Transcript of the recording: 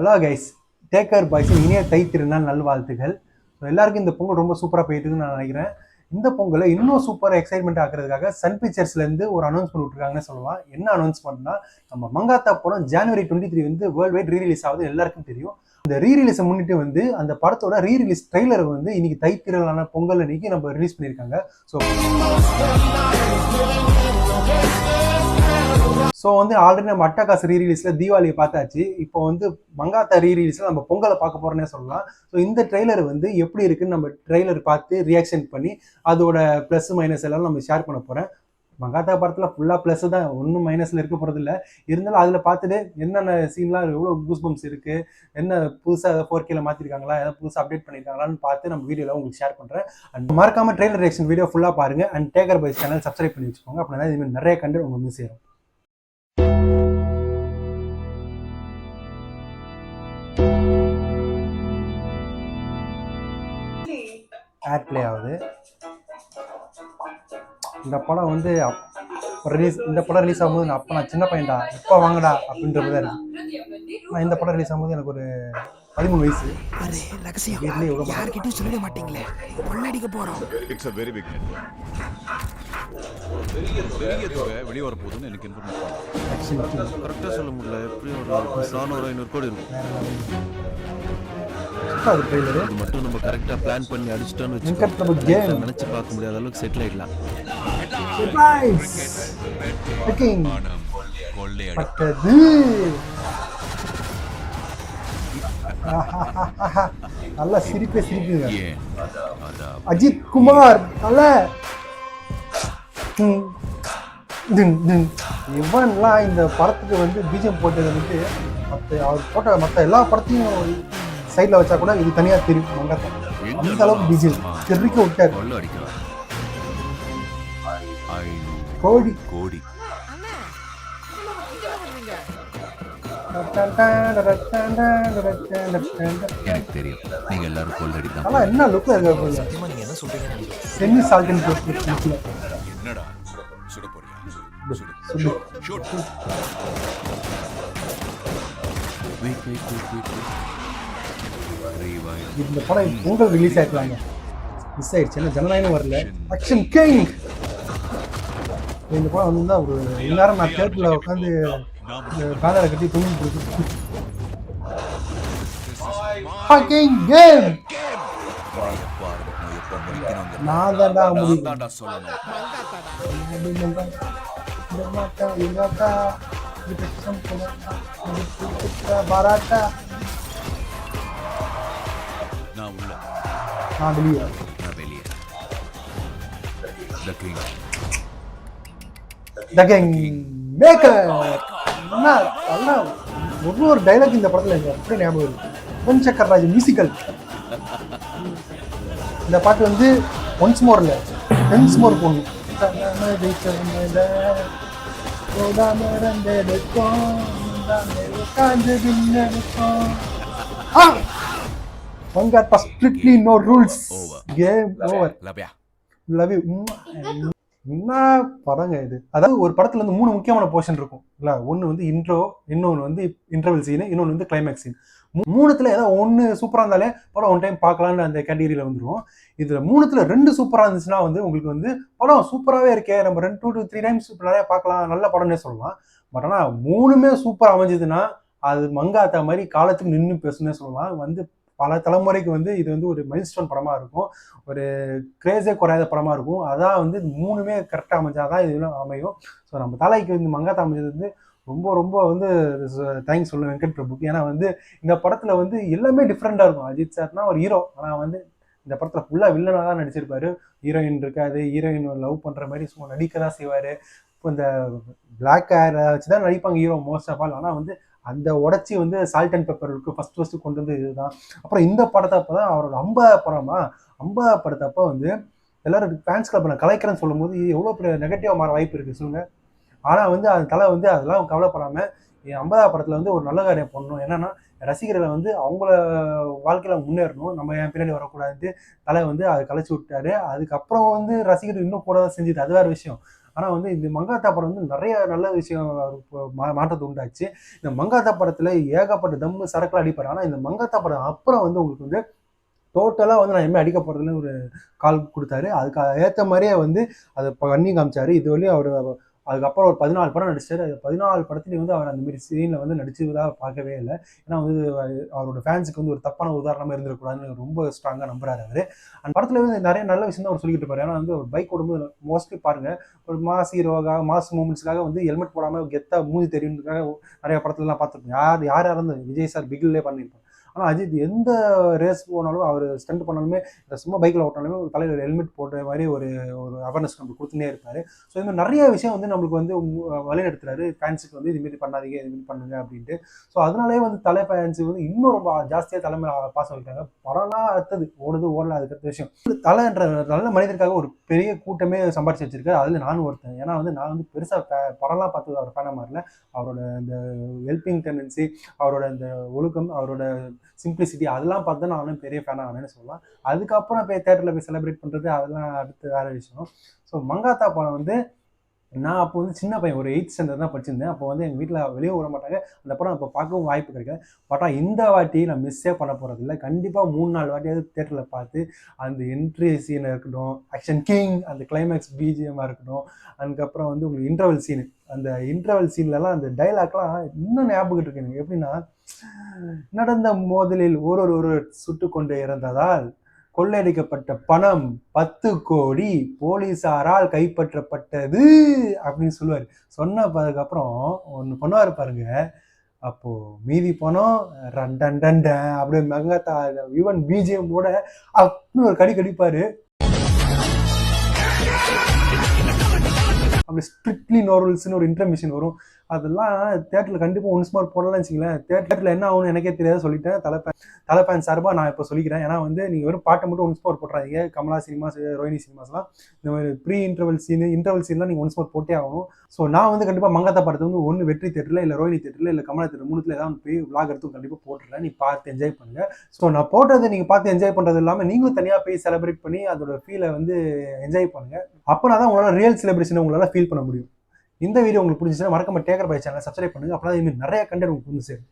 Hello guys, taker பாய்ஸின் இனிய தை திருநாள் நல்வாழ்த்துகள். ஸோ எல்லாருக்கும் இந்த பொங்கல் ரொம்ப சூப்பராக போயிட்டுன்னு நான் நினைக்கிறேன். இந்த பொங்கலை இன்னும் சூப்பராக எக்ஸைட்மெண்ட் ஆக்குறதுக்காக சன் பிக்சர்ஸ்லேருந்து ஒரு அனௌன்ஸ்மெண்ட் விட்டுருக்காங்கன்னு சொல்லலாம். என்ன அனௌன்ஸ்மெண்ட்னா, நம்ம மங்காத்தா படம் ஜனவரி 23 வந்து வேர்ல்டு வைட் ரீரிலீஸ் ஆகுது எல்லாருக்கும் தெரியும். அந்த ரீரிலீஸை முன்னிட்டு வந்து அந்த படத்தோட ரீரிலீஸ் ட்ரெய்லரை வந்து இன்னைக்கு தை திருநாளான பொங்கல் அன்னைக்கு நம்ம ரிலீஸ் பண்ணியிருக்காங்க. ஸோ வந்து ஆல்ரெடி நம்ம அட்டகாஸ் ரீரிலீஸில் தீபாவளியை பார்த்தாச்சு. இப்போ வந்து மங்காத்தா ரீரிலீஸில் நம்ம பொங்கலை பார்க்க போகிறோன்னே சொல்லலாம். ஸோ இந்த ட்ரெய்லர் வந்து எப்படி இருக்குன்னு நம்ம ட்ரெய்லர் பார்த்து ரியாக்ஷன் பண்ணி அதோட ப்ளஸ் மைனஸ் எல்லாம் நம்ம ஷேர் பண்ண போகிறேன். மங்காத்தா படத்தில் ஃபுல்லாக ப்ளஸ் தான், ஒன்றும் மைனஸில் இருக்க போகிறது இல்லை. இருந்தாலும் அதில் பார்த்துட்டு என்னென்ன சீன்லாம் எவ்வளோ கூஸ்பம்ஸ் இருக்குது, என்ன புதுசாக ஏதாவது 4Kல மாற்றிருக்காங்களா, ஏதாவது புதுசாக அப்டேட் பண்ணியிருக்காங்களான்னு பார்த்து நம்ம வீடியோவில் உங்களுக்கு ஷேர் பண்ணுறேன். அண்ட் மறக்காமல் ட்ரெய்லர் ரியாக்ஷன் வீடியோ ஃபுல்லாக பாருங்கள். And taker boys channel subscribe பண்ணி வச்சுக்கோங்க. அப்படின்னா இதுமாதிரி நிறைய கண்டென்ட் உங்களுக்கு வந்து சேரும். ஆட் பிளே ஆகுது. இந்த படம் வந்து இந்த படம் ரிலீஸ் ஆகும்போது நான் சின்ன பையன்டா, இப்போ வாங்கடா அப்படின்றது தான் இருக்கு. நான் இந்த படம் ரிலீஸ் ஆகும்போது எனக்கு ஒரு 13 வயசு. யார்கிட்டயும் சொல்லிட மாட்டீங்களே, கொள்ளடிக்க போறோம். It's a very big network. பெரிய தொகை வெளிய வர போகுதுன்னு எனக்கு இன்ஃபர்மேஷன். கரெக்டா சொல்ல முடியல, எப்படி ஒரு 400-500 கோடி இருக்கும். அது மட்டும் நம்ம கரெக்டா பிளான் பண்ணி அடிச்சிட்டோம்னு வெச்சுக்கோ, நினைச்சு பார்க்க முடியாத அளவுக்கு செட்டில் ஆயிடலாம். நல்லா சிரிப்புங்க. அஜித் குமார் நல்ல இவன்லாம் இந்த படத்துக்கு வந்து பிஜிஎம் போட்டது வந்து அவர் போட்ட மற்ற எல்லா படத்தையும் சைடில் வச்சா கூட இது தனியாக தெரியும். மங்காத்தா அந்த அளவுக்கு பிஜிஎம் தெரிவிக்க விட்டார். கோடி கோடி எனக்கு தெரியும், நீங்க எல்லாரும் கொள்ளடி தான். ஆனா என்ன லுக்ல இருக்க, சத்தியமா நீங்க என்ன சொல்றீங்க? செமி சால்டன் என்னடா சுட போறியா? சுடு ஷூட். வெயிட் இந்த படம் பொங்கல் ரிலீஸ் ஆயிருக்கலாங்க, மிஸ் ஆயிடுச்சு. என்ன ஜனநாயகம் வரல. ஆக்ஷன் கிங் இந்த படம் வந்து ஒரு எல்லாரும் நான் தேட்டரில் உட்காந்து பேனரை கட்டி தூங்கிட்டு இருக்கு. நான் தான்டா முடியும். ஒரு டைலாக் இந்த படத்துல எப்படி ஞாபகம் இருக்கு, யுவன் சங்கர் ராஜ் மியூசிக்கல். இந்த பாட்டு வந்து ஒன்ஸ் மோர்ல டென்ஸ் மோர் போடணும். Mankatha strictly no rules, game over, love you. என்ன படங்க இது. அதாவது ஒரு படத்துல வந்து 3 முக்கியமான போர்ஷன் இருக்கும் இல்ல. ஒன்று வந்து இன்ட்ரோ, இன்னொன்று வந்து இன்டர்வல் சீனு, இன்னொன்று வந்து கிளைமேக்ஸ் சீன். 3த்துல ஏதாவது ஒன்று சூப்பராக இருந்தாலே படம் ஒன் டைம் பார்க்கலான்னு அந்த கேட்டகரியில் வந்துடும். இதுல 3த்துல 2 சூப்பராக இருந்துச்சுன்னா வந்து உங்களுக்கு வந்து படம் சூப்பராகவே இருக்கே, நம்ம 2 to 3 டைம்ஸ் நிறைய பார்க்கலாம், நல்ல படம்னே சொல்லலாம். பட் ஆனால் 3மே சூப்பராக அமைஞ்சதுன்னா அது மங்காத்தா மாதிரி காலத்துக்கு நின்று பேசுன்னே சொல்லலாம். வந்து பல தலைமுறைக்கு வந்து இது வந்து ஒரு மைல்ஸ்டோன் படமாக இருக்கும், ஒரு கிரேஸே குறையாத படமாக இருக்கும். அதான் வந்து 3மே கரெக்டாக அமைஞ்சாதான் இதெல்லாம் அமையும். ஸோ நம்ம தலைக்கு வந்து மங்காத்தா அமைஞ்சது வந்து ரொம்ப ரொம்ப வந்து தேங்க்ஸ் சொல்லுவேன் வெங்கட் பிரபுக்கு. ஏன்னா வந்து இந்த படத்தில் வந்து எல்லாமே டிஃப்ரெண்ட்டாக இருக்கும். அஜித் சார்னா ஒரு ஹீரோ, ஆனால் வந்து இந்த படத்தில் ஃபுல்லாக வில்லனாக தான் நடிச்சிருப்பாரு. ஹீரோயின் இருக்காது, ஹீரோயின் லவ் பண்ணுற மாதிரி சும்மா நடிக்க தான் செய்வார். இப்போ இந்த பிளாக் ஹேரை வச்சு தான் நடிப்பாங்க ஹீரோ மோஸ்ட் ஆஃப் ஆல். ஆனால் வந்து அந்த உடச்சி வந்து சால்ட் அண்ட் பெப்பருக்கு ஃபர்ஸ்ட் கொண்டு வந்து இதுதான். அப்புறம் இந்த படத்தை அப்போ தான் அவரோட 50 படத்தை அப்போ வந்து எல்லாரும் ஃபேன்ஸ் கிளப் நான் கலைக்கிறேன்னு சொல்லும் போது எவ்வளோ பெரிய நெகட்டிவாக மாற வாய்ப்பு இருக்குது சொல்லுங்கள். ஆனால் வந்து அந்த தலை வந்து அதெல்லாம் கவலைப்படாமல் 50 படத்தில் வந்து ஒரு நல்ல காரியம் பண்ணணும். என்னன்னா ரசிகர்களை வந்து அவங்கள வாழ்க்கையில் முன்னேறணும், நம்ம என் பின்னாடி வரக்கூடாது. தலை வந்து அதை கலைச்சி விட்டாரு. அதுக்கப்புறம் வந்து ரசிகர் இன்னும் கூட தான் செஞ்சுது, அது வேறு விஷயம். ஆனால் வந்து இந்த மங்காத்தா படம் வந்து நிறைய நல்ல விஷயம் மாற்றத்தை உண்டாச்சு. இந்த மங்காத்தா படத்தில் ஏகப்பட்ட தம்மு சரக்குலாம் அடிப்பார். ஆனால் இந்த மங்காத்தா படம் அப்புறம் வந்து உங்களுக்கு வந்து டோட்டலாக வந்து நான் எதுவுமே அடிக்க போகிறதுன்னு ஒரு கால் கொடுத்தாரு. அதுக்கு ஏற்ற மாதிரியே வந்து அதை பண்ணி காமிச்சார். இது வரையும் அவர் அதுக்கப்புறம் ஒரு 14 படம் நடிச்சார். அது 14 படத்துலையும் வந்து அவர் அந்த மாதிரி சீனில் வந்து நடிச்சதாக பார்க்கவே இல்லை. ஏன்னா வந்து அவரோட ஃபேன்ஸுக்கு வந்து ஒரு தப்பான உதாரணமாக இருந்துடக்கூடாதுன்னு ரொம்ப ஸ்ட்ராங்காக நம்புறாரு அவர். அந்த படத்தில் வந்து நிறைய நல்ல விஷயம் தான் அவர் சொல்லிக்கிட்டு இருப்பார். ஏன்னா வந்து ஒரு பைக் ஓடும்போது மோஸ்ட்லி பாருங்கள், ஒரு மாஸ் ஹீரோவாக மாஸ் மூமெண்ட்ஸ்க்காக வந்து ஹெல்மெட் போடாமல் கெத்தா மூஞ்சி தெரியுன்றதுக்காக நிறைய படத்துலலாம் பார்த்துருப்போம். யார் இருந்து விஜய் சார் பிகிலே பண்ணியிருப்பார். ஆனால் அஜித் எந்த ரேஸ் போனாலும் அவர் ஸ்டண்ட் பண்ணாலுமே சும்மா பைக்கில் ஓட்டினாலுமே ஒரு தலையில் ஹெல்மெட் போட்ட மாதிரி ஒரு அவேர்னஸ் நம்மளுக்கு கொடுத்துனே இருப்பார். ஸோ இது மாதிரி நிறைய விஷயம் வந்து நம்மளுக்கு வந்து வழிநடத்துறாரு. ஃபேன்ஸுக்கு வந்து இதுமாரி பண்ணாதீங்க, இதுமாரி பண்ணுங்க அப்படின்ட்டு. ஸோ அதனாலே வந்து தலை ஃபேன்ஸுக்கு வந்து இன்னும் ரொம்ப ஜாஸ்தியாக தலைமை பாசம் வைக்கிறாங்க. படம்லாம் அடுத்தது ஓடல, அதுக்கு அடுத்த விஷயம். தலைன்ற நல்ல மனிதருக்காக ஒரு பெரிய கூட்டமே சம்பாரிச்சு வச்சிருக்காரு. அதில் நானும் ஒருத்தன். ஏன்னா வந்து நான் வந்து பெருசாக படம்லாம் பார்த்து அவர் ஃபேனாக மாறல. அவரோட அந்த ஹெல்பிங் டெண்டன்சி, அவரோட அந்த ஒழுக்கம், அவரோட சிம்பிளிசிட்டி அதெல்லாம் பார்த்து தான் நானும் பெரிய ஃபேனாக ஆனேன்னு சொல்லலாம். அதுக்கப்புறம் போய் தேட்டரில் போய் செலிப்ரேட் பண்ணுறது அதெல்லாம் அடுத்து வேறு விஷயம். ஸோ மங்காத்தா படம் வந்து நான் அப்போ வந்து சின்ன பையன், ஒரு 8th ஸ்டாண்டர்ட் தான் படிச்சிருந்தேன். அப்போ வந்து எங்கள் வீட்டில் வெளியே விட மாட்டாங்க. அந்த படம் அப்போ பார்க்கவும் வாய்ப்பு கிடைக்காது. பட் இந்த வாட்டி நான் மிஸ்ஸே பண்ண போகிறதில்ல. கண்டிப்பாக 3-4 வாட்டியாவது தேட்டரில் பார்த்து அந்த என்ட்ரி சீனை இருக்கட்டும், ஆக்ஷன் கிங், அந்த கிளைமேக்ஸ் பிஜிஎம்மாக இருக்கட்டும், அதுக்கப்புறம் வந்து உங்களுக்கு இன்டர்வல் சீனு, அந்த இன்டர்வல் சீன்லலாம் அந்த டைலாக்லாம் இன்னும் ஞாபகம் இருக்கு எனக்கு. எப்படின்னா, நடந்த மோதலில் ஒருவர் சுட்டு கொண்டு இறந்ததால் கொள்ளையடிக்கப்பட்ட பணம் 10 கோடி போலீசாரால் கைப்பற்றப்பட்டது அப்படின்னு சொல்லுவார். சொன்னதுக்கப்புறம் ஒன்று பண்ணுவார் பாருங்க. அப்போ மீதி பணம் ரண்டன் டண்டன் அப்படியே மங்காத்தா ஈவன் பிஜிஎம் கூட அப்படின்னு ஒரு கடிப்பாரு. அப்படி ஸ்ட்ரிக்ட்லி நோ ரூல்ஸ்னு ஒரு இன்டர்மிஷன் வரும். அதெல்லாம் தேட்டரில் கண்டிப்பாக ஒன்ஸ் மோர் போடலாம்னு வச்சுங்களேன். தேட்டரில் என்ன ஆகும்னு எனக்கே தெரியாத சொல்லிட்டேன். தலை ஃபேன் சார்பாக நான் இப்போ சொல்லிக்கிறேன். ஏன்னா வந்து நீங்கள் வெறும் பாட்டை மட்டும் ஒன்ஸ் மோர் போட்டுறாதீங்க. கமலா சினிமாஸ், ரோஹினி சினிமாஸ்லாம் இந்த மாதிரி ப்ரீ இன்டர்வல் சீன்லாம் நீங்கள் ஒன்ஸ் மோர் போட்டே ஆகணும். ஸோ நான் வந்து கண்டிப்பாக மங்காத்தா படத்தை வந்து ஒன்று வெற்றி தேட்டரில், இல்லை ரோஹினி தேட்டரில், இல்லை கமலா தேட்டர், 3த்துல ஏதாவது போய் விளாக் எடுத்து கண்டிப்பாக போட்டுறேன். நீ பார்த்து என்ஜாய் பண்ணுங்கள். ஸோ நான் போட்டதை நீங்கள் பார்த்து என்ஜாய் பண்ணுறது இல்லாமல் நீங்களும் தனியாக போய் செலிப்ரேட் பண்ணி அதோட ஃபீலை வந்து என்ஜாய் பண்ணுங்கள். அப்போனா தான் உங்களால் ரியல் செலிப்ரேஷனை உங்களால் ஃபீல் பண்ண முடியும். இந்த வீடியோ உங்களுக்கு பிடிச்சிச்சுன்னா மறக்காம டேக்கர் பாய் சேனலை சப்ஸ்கிரைப் பண்ணுங்க. அப்போ தான் இதுமாதிரி நிறைய கண்டென்ட் உங்களுக்கு வந்து சேரும்.